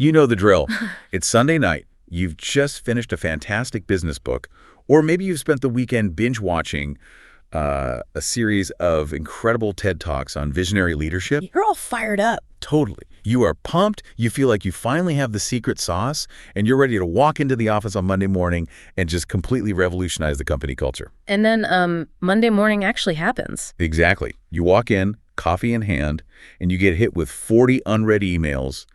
You know the drill. It's Sunday night. You've just finished a fantastic business book, or maybe you've spent the weekend binge-watching a series of incredible TED Talks on visionary leadership. You're all fired up. Totally. You are pumped. You feel like you finally have the secret sauce, and you're ready to walk into the office on Monday morning and just completely revolutionize the company culture. And then Monday morning actually happens. Exactly. You walk in, coffee in hand, and you get hit with 40 unread emails,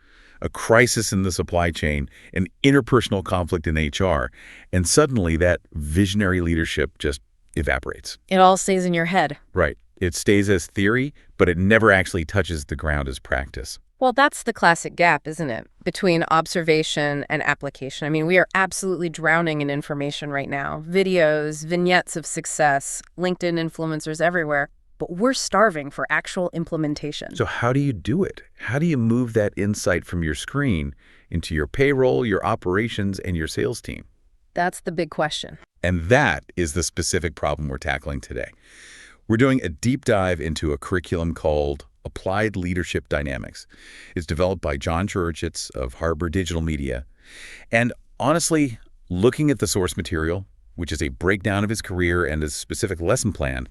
a crisis in the supply chain, an interpersonal conflict in HR, and suddenly that visionary leadership just evaporates. It all stays in your head. Right. It stays as theory, but it never actually touches the ground as practice. Well, that's the classic gap, isn't it? Between observation and application. I mean, we are absolutely drowning in information right now. Videos, vignettes of success, LinkedIn influencers everywhere. But we're starving for actual implementation. So how do you do it? How do you move that insight from your screen into your payroll, your operations, and your sales team? That's the big question. And that is the specific problem we're tackling today. We're doing a deep dive into a curriculum called Applied Leadership Dynamics. It's developed by John Churchitz of Harbor Digital Media. And honestly, looking at the source material, which is a breakdown of his career and his specific lesson plan,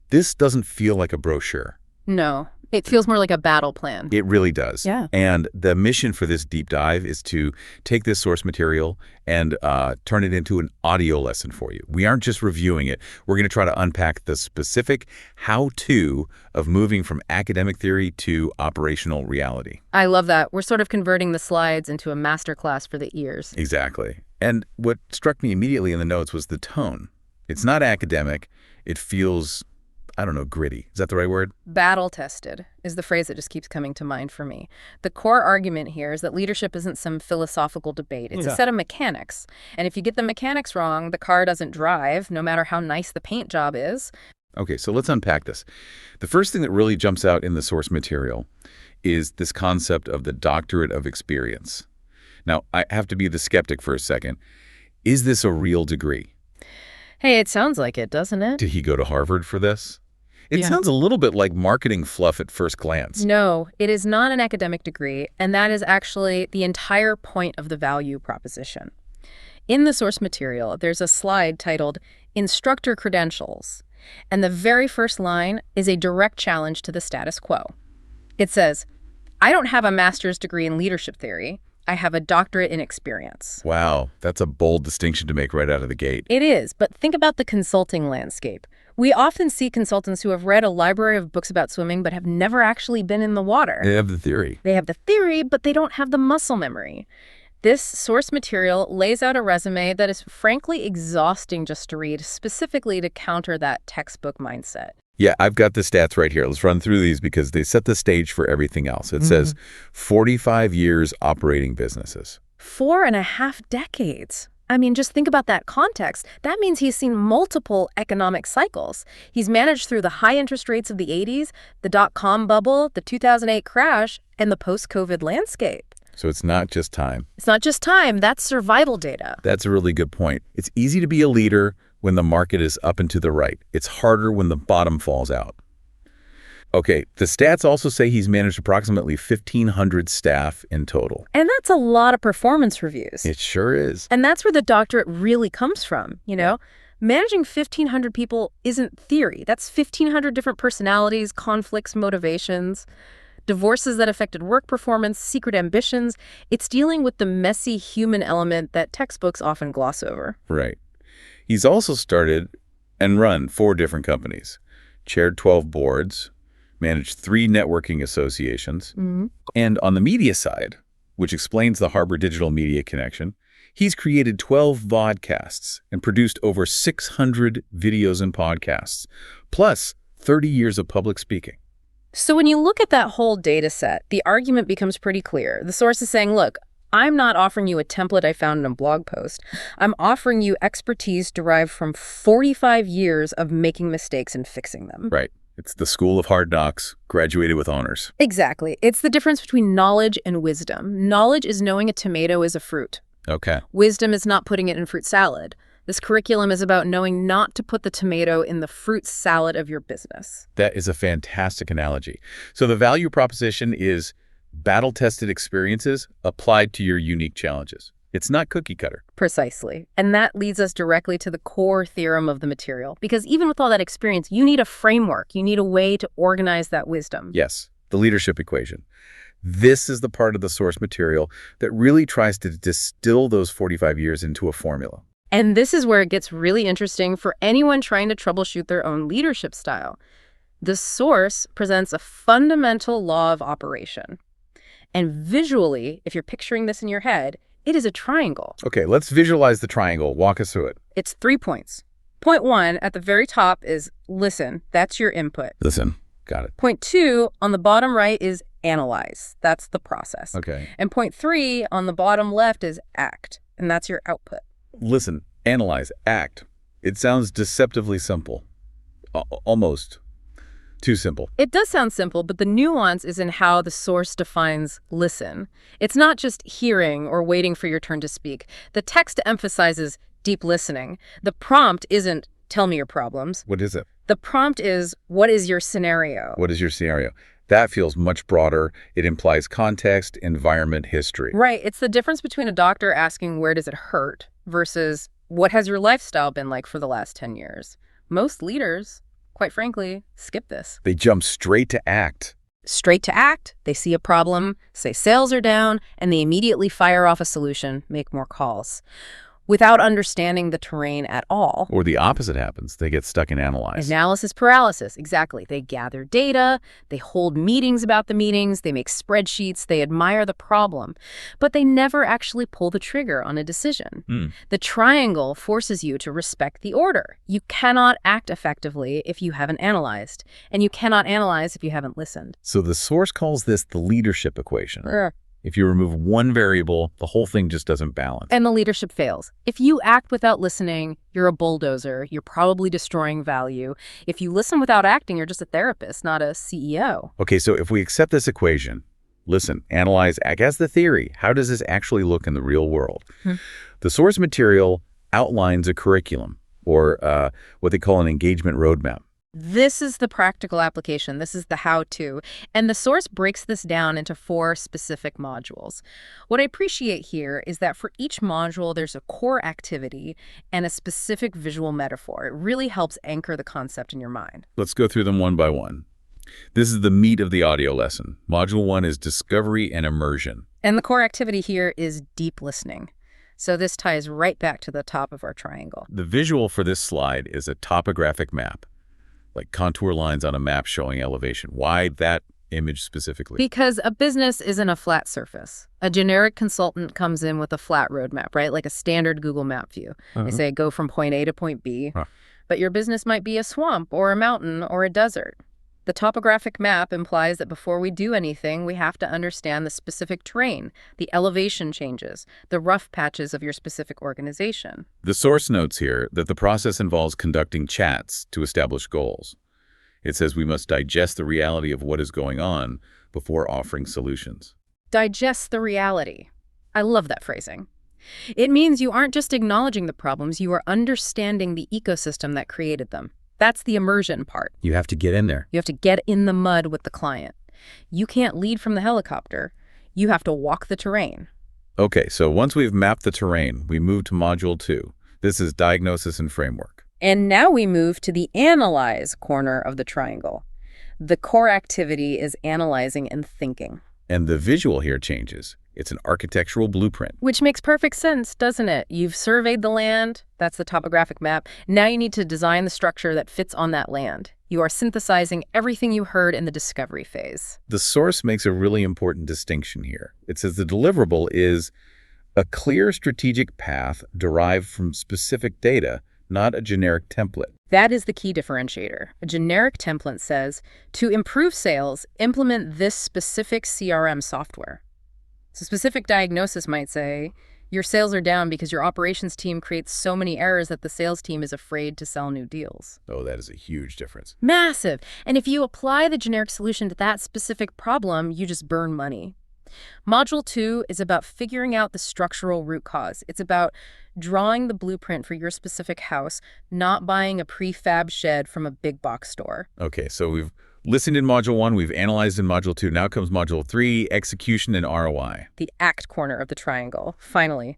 this doesn't feel like a brochure. No, it feels more like a battle plan. It really does. Yeah. And the mission for this deep dive is to take this source material and turn it into an audio lesson for you. We aren't just reviewing it. We're going to try to unpack the specific how-to of moving from academic theory to operational reality. I love that. We're sort of converting the slides into a masterclass for the ears. Exactly. And what struck me immediately in the notes was the tone. It's not academic. It feels, I don't know, gritty. Is that the right word? Battle-tested is the phrase that just keeps coming to mind for me. The core argument here is that leadership isn't some philosophical debate. It's a set of mechanics. And if you get the mechanics wrong, the car doesn't drive, no matter how nice the paint job is. Okay, so let's unpack this. The first thing that really jumps out in the source material is this concept of the doctorate of experience. Now, I have to be the skeptic for a second. Is this a real degree? Hey, it sounds like it, doesn't it? Did he go to Harvard for this? It sounds a little bit like marketing fluff at first glance. No, it is not an academic degree, and that is actually the entire point of the value proposition. In the source material, there's a slide titled Instructor Credentials, and the very first line is a direct challenge to the status quo. It says, I don't have a master's degree in leadership theory. I have a doctorate in experience. Wow, that's a bold distinction to make right out of the gate. It is, but think about the consulting landscape. We often see consultants who have read a library of books about swimming but have never actually been in the water. They have the theory. They have the theory, but they don't have the muscle memory. This source material lays out a resume that is frankly exhausting just to read, specifically to counter that textbook mindset. Yeah, I've got the stats right here. Let's run through these because they set the stage for everything else. It says 45 years operating businesses. 4.5 decades. I mean, just think about that context. That means he's seen multiple economic cycles. He's managed through the high interest rates of the 80s, the dot-com bubble, the 2008 crash, and the post-COVID landscape. So it's not just time. It's not just time. That's survival data. That's a really good point. It's easy to be a leader when the market is up and to the right. It's harder when the bottom falls out. Okay, the stats also say he's managed approximately 1,500 staff in total. And that's a lot of performance reviews. It sure is. And that's where the doctorate really comes from, you know? Managing 1,500 people isn't theory. That's 1,500 different personalities, conflicts, motivations, divorces that affected work performance, secret ambitions. It's dealing with the messy human element that textbooks often gloss over. Right. He's also started and run 4 different companies, chaired 12 boards, managed 3 networking associations, and on the media side, which explains the Harbor Digital Media connection, he's created 12 vodcasts and produced over 600 videos and podcasts, plus 30 years of public speaking. So when you look at that whole data set, the argument becomes pretty clear. The source is saying, look, I'm not offering you a template I found in a blog post. I'm offering you expertise derived from 45 years of making mistakes and fixing them. Right. It's the school of hard knocks, graduated with honors. Exactly. It's the difference between knowledge and wisdom. Knowledge is knowing a tomato is a fruit. Okay. Wisdom is not putting it in fruit salad. This curriculum is about knowing not to put the tomato in the fruit salad of your business. That is a fantastic analogy. So the value proposition is Battle-tested experiences applied to your unique challenges. It's not cookie cutter. Precisely. And that leads us directly to the core theorem of the material. Because even with all that experience, you need a framework. You need a way to organize that wisdom. Yes, the leadership equation. This is the part of the source material that really tries to distill those 45 years into a formula. And this is where it gets really interesting for anyone trying to troubleshoot their own leadership style. The source presents a fundamental law of operation. And visually, if you're picturing this in your head, it is a triangle. Okay, let's visualize the triangle. Walk us through it. It's 3 points. Point 1 at the very top is listen. That's your input. Listen. Got it. Point 2 on the bottom right is analyze. That's the process. Okay. And point 3 on the bottom left is act. And that's your output. Listen, analyze, act. It sounds deceptively simple. Almost too simple. It does sound simple, but the nuance is in how the source defines listen. It's not just hearing or waiting for your turn to speak. The text emphasizes deep listening. The prompt isn't tell me your problems. What is it? The prompt is what is your scenario? What is your scenario? That feels much broader. It implies context, environment, history. Right. It's the difference between a doctor asking where does it hurt versus what has your lifestyle been like for the last 10 years? Most leaders, quite frankly, skip this. They jump straight to act. Straight to act. They see a problem, say sales are down, and they immediately fire off a solution, make more calls, without understanding the terrain at all. Or the opposite happens. They get stuck in analyze. Analysis paralysis, exactly. They gather data, they hold meetings about the meetings, they make spreadsheets, they admire the problem, but they never actually pull the trigger on a decision. The triangle forces you to respect the order. You cannot act effectively if you haven't analyzed, and you cannot analyze if you haven't listened. So the source calls this the leadership equation. If you remove one variable, the whole thing just doesn't balance. And the leadership fails. If you act without listening, you're a bulldozer. You're probably destroying value. If you listen without acting, you're just a therapist, not a CEO. Okay, so if we accept this equation, listen, analyze, act as the theory, how does this actually look in the real world? The source material outlines a curriculum, or what they call an engagement roadmap. This is the practical application. This is the how-to. And the source breaks this down into 4 specific modules. What I appreciate here is that for each module, there's a core activity and a specific visual metaphor. It really helps anchor the concept in your mind. Let's go through them one by one. This is the meat of the audio lesson. Module 1 is discovery and immersion. And the core activity here is deep listening. So this ties right back to the top of our triangle. The visual for this slide is a topographic map, like contour lines on a map showing elevation. Why that image specifically? Because a business isn't a flat surface. A generic consultant comes in with a flat roadmap, right? Like a standard Google map view. They say go from point A to point B, but your business might be a swamp or a mountain or a desert. The topographic map implies that before we do anything, we have to understand the specific terrain, the elevation changes, the rough patches of your specific organization. The source notes here that the process involves conducting chats to establish goals. It says we must digest the reality of what is going on before offering solutions. Digest the reality. I love that phrasing. It means you aren't just acknowledging the problems, you are understanding the ecosystem that created them. That's the immersion part. You have to get in there. You have to get in the mud with the client. You can't lead from the helicopter. You have to walk the terrain. Okay, so once we've mapped the terrain, we move to Module 2. This is diagnosis and framework. And now we move to the analyze corner of the triangle. The core activity is analyzing and thinking. And the visual here changes. It's an architectural blueprint. Which makes perfect sense, doesn't it? You've surveyed the land. That's the topographic map. Now you need to design the structure that fits on that land. You are synthesizing everything you heard in the discovery phase. The source makes a really important distinction here. It says the deliverable is a clear strategic path derived from specific data, not a generic template. That is the key differentiator. A generic template says, to improve sales, implement this specific CRM software. So specific diagnosis might say, your sales are down because your operations team creates so many errors that the sales team is afraid to sell new deals. Oh, that is a huge difference. Massive. And if you apply the generic solution to that specific problem, you just burn money. Module 2 is about figuring out the structural root cause. It's about drawing the blueprint for your specific house, not buying a prefab shed from a big box store. Okay, so Listened in Module 1, we've analyzed in Module 2. Now comes Module 3, execution and ROI. The act corner of the triangle. Finally,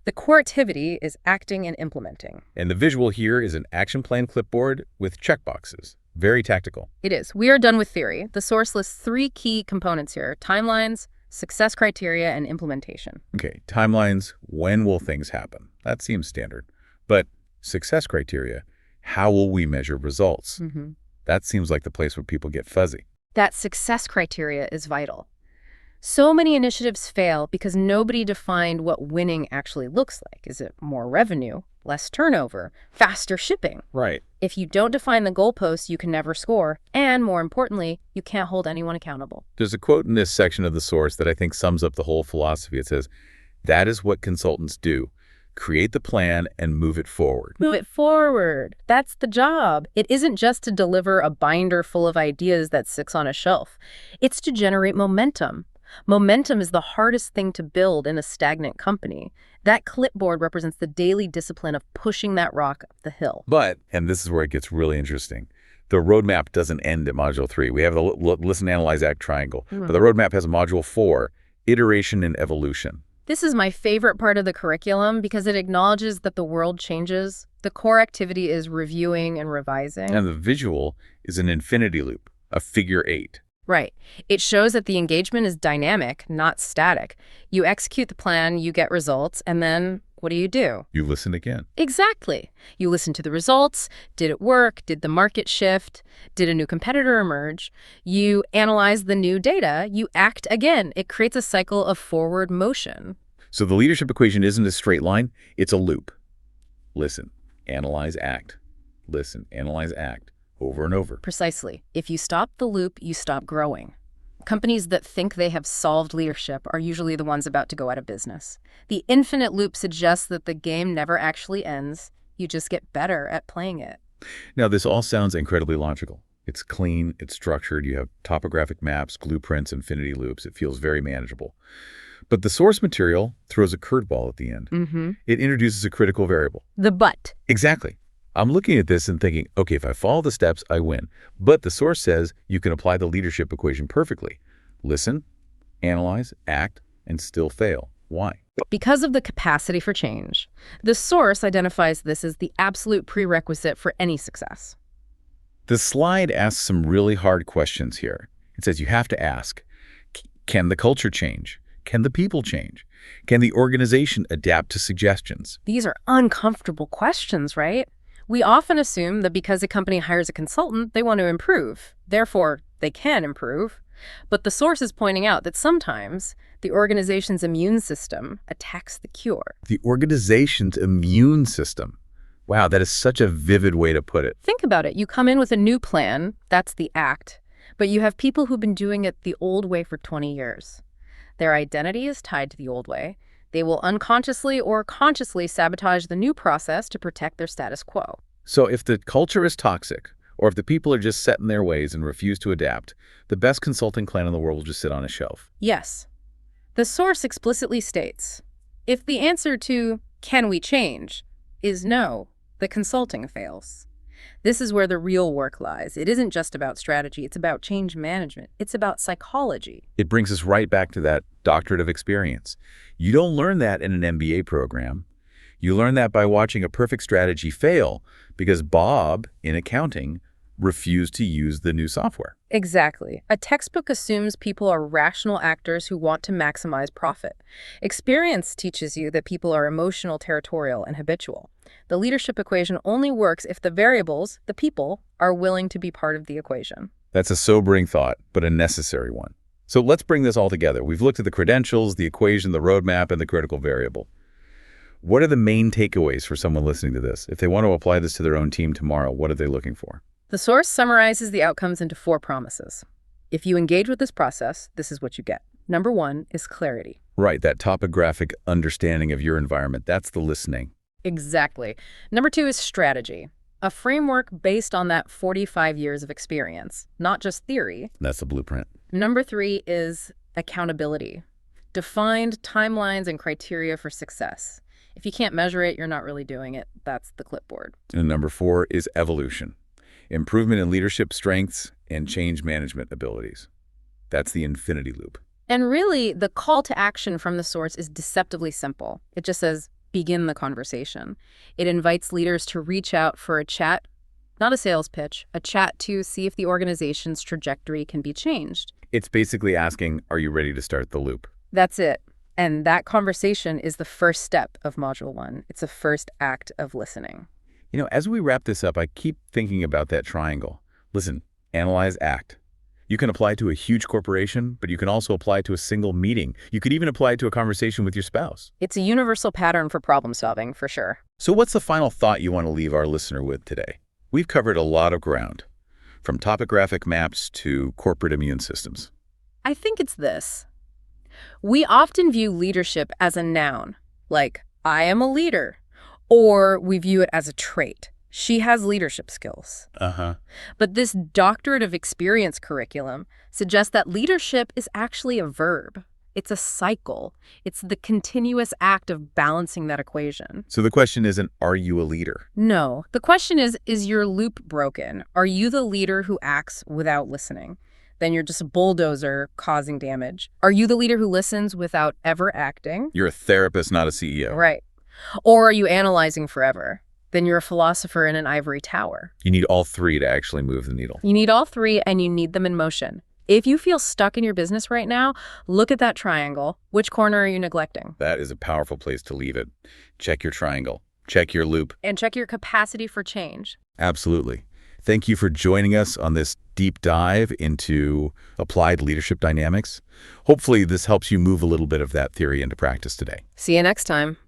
the core activity is acting and implementing. And the visual here is an action plan clipboard with checkboxes. Very tactical. It is. We are done with theory. The source lists 3 key components here: timelines, success criteria, and implementation. Okay, timelines, when will things happen? That seems standard. But success criteria, how will we measure results? That seems like the place where people get fuzzy. That success criteria is vital. So many initiatives fail because nobody defined what winning actually looks like. Is it more revenue, less turnover, faster shipping? Right. If you don't define the goalposts, you can never score. And more importantly, you can't hold anyone accountable. There's a quote in this section of the source that I think sums up the whole philosophy. It says, "That is what consultants do. Create the plan and move it forward." Move it forward. That's the job. It isn't just to deliver a binder full of ideas that sits on a shelf. It's to generate momentum. Momentum is the hardest thing to build in a stagnant company. That clipboard represents the daily discipline of pushing that rock up the hill. But, and this is where it gets really interesting, the roadmap doesn't end at Module 3. We have the Listen, Analyze, Act triangle. But the roadmap has Module 4, iteration and evolution. This is my favorite part of the curriculum because it acknowledges that the world changes. The core activity is reviewing and revising. And the visual is an infinity loop, a figure 8. Right. It shows that the engagement is dynamic, not static. You execute the plan, you get results, and then what do? You listen again. Exactly. You listen to the results. Did it work? Did the market shift? Did a new competitor emerge? You analyze the new data. You act again. It creates a cycle of forward motion. So the leadership equation isn't a straight line. It's a loop. Listen, analyze, act. Listen, analyze, act. Over and over. Precisely. If you stop the loop, you stop growing. Companies that think they have solved leadership are usually the ones about to go out of business. The infinite loop suggests that the game never actually ends. You just get better at playing it. Now, this all sounds incredibly logical. It's clean, it's structured, you have topographic maps, blueprints, infinity loops. It feels very manageable. But the source material throws a curveball at the end. It introduces a critical variable. The but. Exactly. I'm looking at this and thinking, okay, if I follow the steps, I win. But the source says you can apply the leadership equation perfectly. Listen, analyze, act, and still fail. Why? Because of the capacity for change. The source identifies this as the absolute prerequisite for any success. The slide asks some really hard questions here. It says you have to ask, can the culture change? Can the people change? Can the organization adapt to suggestions? These are uncomfortable questions, right? We often assume that because a company hires a consultant, they want to improve. Therefore, they can improve. But the source is pointing out that sometimes the organization's immune system attacks the cure. The organization's immune system. Wow, that is such a vivid way to put it. Think about it. You come in with a new plan, that's the act, but you have people who've been doing it the old way for 20 years. Their identity is tied to the old way. They will unconsciously or consciously sabotage the new process to protect their status quo. So if the culture is toxic, or if the people are just set in their ways and refuse to adapt, the best consulting plan in the world will just sit on a shelf. Yes. The source explicitly states, if the answer to "can we change" is no, the consulting fails. This is where the real work lies. It isn't just about strategy. It's about change management. It's about psychology. It brings us right back to that doctorate of experience. You don't learn that in an MBA program. You learn that by watching a perfect strategy fail because Bob, in accounting, refused to use the new software. Exactly. A textbook assumes people are rational actors who want to maximize profit. Experience teaches you that people are emotional, territorial, and habitual. The leadership equation only works if the variables, the people, are willing to be part of the equation. That's a sobering thought, but a necessary one. So let's bring this all together. We've looked at the credentials, the equation, the roadmap, and the critical variable. What are the main takeaways for someone listening to this? If they want to apply this to their own team tomorrow, what are they looking for? The source summarizes the outcomes into 4 promises. If you engage with this process, this is what you get. Number 1 is clarity. Right, that topographic understanding of your environment. That's the listening. Exactly. Number 2 is strategy. A framework based on that 45 years of experience, not just theory. That's the blueprint. Number 3 is accountability. Defined timelines and criteria for success. If you can't measure it, you're not really doing it. That's the clipboard. And number 4 is evolution. improvement in leadership strengths, and change management abilities. That's the infinity loop. And really, the call to action from the source is deceptively simple. It just says, begin the conversation. It invites leaders to reach out for a chat, not a sales pitch, a chat to see if the organization's trajectory can be changed. It's basically asking, are you ready to start the loop? That's it. And that conversation is the first step of Module 1. It's a first act of listening. You know, as we wrap this up, I keep thinking about that triangle. Listen, analyze, act. You can apply to a huge corporation, but you can also apply to a single meeting. You could even apply to a conversation with your spouse. It's a universal pattern for problem solving, for sure. So what's the final thought you want to leave our listener with today? We've covered a lot of ground, from topographic maps to corporate immune systems. I think it's this. We often view leadership as a noun, like, I am a leader, or we view it as a trait. She has leadership skills. But this doctorate of experience curriculum suggests that leadership is actually a verb. It's a cycle. It's the continuous act of balancing that equation. So the question isn't, are you a leader? No. The question is your loop broken? Are you the leader who acts without listening? Then you're just a bulldozer causing damage. Are you the leader who listens without ever acting? You're a therapist, not a CEO. Right. Or are you analyzing forever? Then you're a philosopher in an ivory tower. You need all three to actually move the needle. You need all three, and you need them in motion. If you feel stuck in your business right now, look at that triangle. Which corner are you neglecting? That is a powerful place to leave it. Check your triangle. Check your loop. And check your capacity for change. Absolutely. Thank you for joining us on this deep dive into applied leadership dynamics. Hopefully this helps you move a little bit of that theory into practice today. See you next time.